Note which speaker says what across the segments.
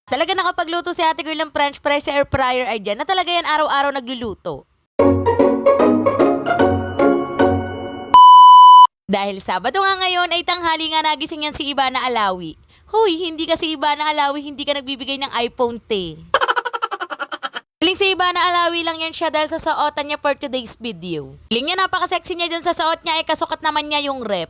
Speaker 1: Talaga nakapagluto si Ate Girl ng french fries sa air fryer ay dyan na talaga yan araw-araw nagluluto. Dahil Sabado nga ngayon ay tanghali nga nagising yan si Ivana Alawi. Hoy, hindi kasi Ivana Alawi, hindi ka nagbibigay ng iPhone 10. Feeling si Ivana Alawi lang yan siya dahil sa suotan niya for today's video. Feeling niya napaka-sexy niya dyan sa suot niya ay kasukat naman niya yung rep.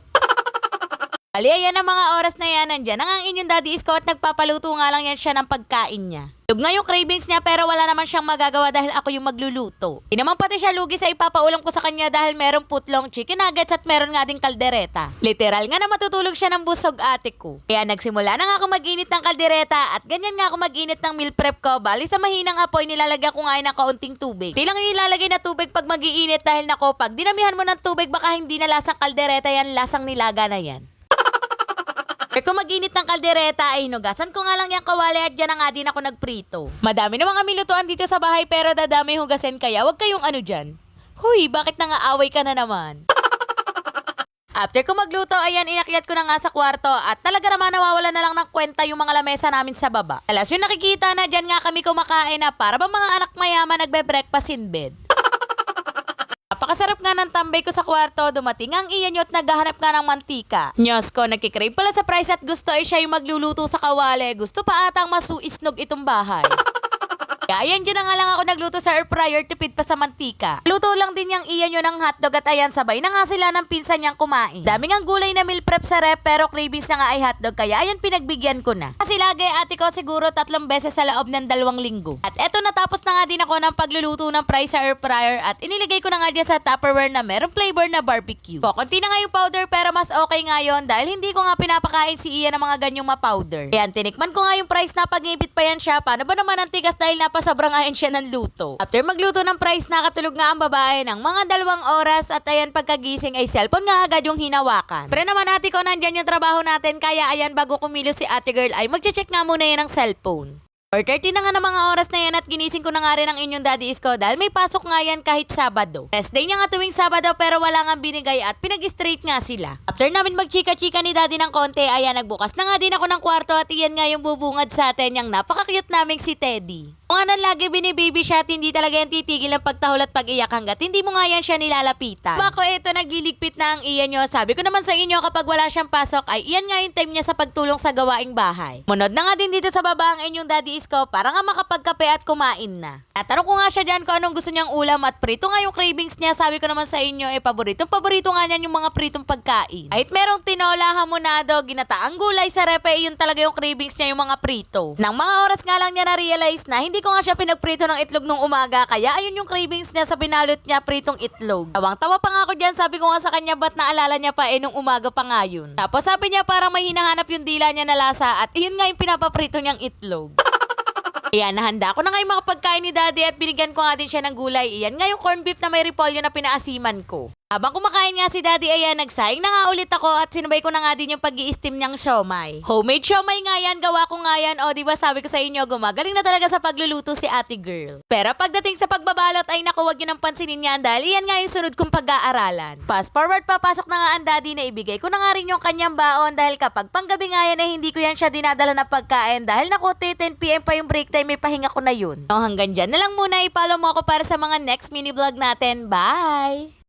Speaker 1: Ali, ayan ang mga oras na yan, nandyan ang inyong Daddy Isko at nagpapaluto nga lang yan siya ng pagkain niya. Lug nga yung cravings niya pero wala naman siyang magagawa dahil ako yung magluluto. Di naman pati siya lugi sa ipapaulam ko sa kanya dahil meron putlong chicken nuggets at meron nga ding kaldereta. Literal nga na matutulog siya ng busog ate ko. Kaya nagsimula na nga ako mag-init ng kaldereta at ganyan nga ako mag-init ng meal prep ko. Bali sa mahinang apoy nilalagyan ko nga ng kaunting tubig. Di lang yung ilalagay na tubig pag mag-iinit dahil nako pag dinamihan mo ng tubig baka hindi na lasang kaldereta yan, lasang nilaga na yan. Pero kung mag-init ng kaldereta ay hinugasan ko nga lang yung kawali at dyan na nga din ako nagprito. Madami naman kami lutuan dito sa bahay pero dadami hugasin kaya wag kayong ano dyan. Huy, bakit nangaaway ka na naman? After ko magluto, ayan, inakyat ko na nga sa kwarto at talaga naman nawawala na lang ng kwenta yung mga lamesa namin sa baba. Alas yung nakikita na dyan nga kami kumakain na para ba mga anak mayaman nagbe-breakfast in bed. Napakasarap nga ng tambay ko sa kwarto, dumating ang iyan nyo at naghahanap nga ng mantika. Nyos ko, nagkikrave pala sa price at gusto ay siya yung magluluto sa kawali. Gusto pa atang masuisnog itong bahay. Kaya ayan dyan na nga lang ako nagluto sa air fryer, tipid pa sa mantika. Luto lang din yung iyan nyo ng hotdog at ayan sabay na nga sila ng pinsan niyang kumain. Daming ang gulay na meal prep sa rep pero cravings na nga ay hotdog kaya ayan pinagbigyan ko na. Kasi lagi ate ko siguro 3 beses sa loob ng 2 linggo. At eto natapos na nga din ako ng pagluluto ng fries sa air fryer at iniligay ko na nga dyan sa Tupperware na merong flavor na barbecue. Konti na nga yung powder pero mas okay nga yun dahil hindi ko nga pinapakain si Ian ng mga ganyong ma-powder. Ayan, tinikman ko nga yung fries na pag-ibit pa yan siya. Paano ba naman ang tigas dahil sobrang ayon siya ng luto. After magluto ng fries, nakatulog nga ang babae ng mga 2 oras at ayan pagkagising ay cellphone nga agad yung hinawakan. Pero naman ate ko nandyan yung trabaho natin kaya ayan bago kumilos si ate girl ay magche-check nga muna yan ng cellphone. 4:30 na nga ng mga oras na yan at ginising ko na nga rin ang inyong Daddy Isko dahil may pasok nga yan kahit Sabado. Rest day niya nga tuwing Sabado pero wala nga binigay at pinag-straight nga sila. After namin magchika-chika ni Daddy ng konti, ayan nagbukas na nga din ako ng kwarto at iyan nga yung bubungad sa atin yung napaka-cute naming si Teddy. Kung ano lagi binibaby siya at hindi talaga yan titigil ng pagtahol at pag-iyak hanggat hindi mo nga yan siya nilalapitan. Bako eto nagliligpit na ang iyan nyo. Sabi ko naman sa inyo kapag wala siyang pasok ay iyan nga yung time niya sa pagtulong sa gawaing bahay. Munod na nga din dito sa baba ang inyong Daddy Isko para nga makapagkape at kumain na. Natanong ko nga siya dyan kung anong gusto niyang ulam at prito nga yung cravings niya. Sabi ko naman sa inyo paborito nga niyan yung mga pritong pagkain. Kahit merong tinola, hamonado, ginataang gulay sa repe, yun talaga yung cravings niya yung mga prito. Nang mga oras nga lang niya na-realize na hindi ko nga siya pinagprito ng itlog nung umaga kaya ayun yung cravings niya sa binalot niya pritong itlog. Tawang-tawa pa nga ako dyan, sabi ko nga sa kanya ba't naalala niya pa nung umaga pa nga yun. Tapos sabi niya parang may hinahanap yung dila niya na lasa at yun nga yung pinapaprito niyang itlog. Ayan, nahanda ko na nga yung mga pagkain ni Daddy at binigyan ko nga din siya ng gulay. Iyan nga yung corned beef na may repolyo na pinaasiman ko. Habang kumakain nga si Daddy, ayan, nagsaing na nga ulit ako at sinabay ko na nga din yung pag-i-steam niyang siomay. Homemade siomay nga yan, gawa ko nga yan. O diba sabi ko sa inyo, gumagaling na talaga sa pagluluto si ate girl. Pero pagdating sa pagbabalot ay naku, wag yun ang pansinin yan dahil iyan nga yung sunod kong pag-aaralan. Fast forward, papasok na nga ang Daddy na ibigay ko na nga rin yung kanyang baon dahil kapag panggabi nga yan ay hindi ko yan siya dinadala na pagkain dahil naku, 10 PM pa yung break time, may pahinga ko na yun. No, hanggang dyan na lang muna, i-follow mo ako para sa mga next mini vlog natin. Bye!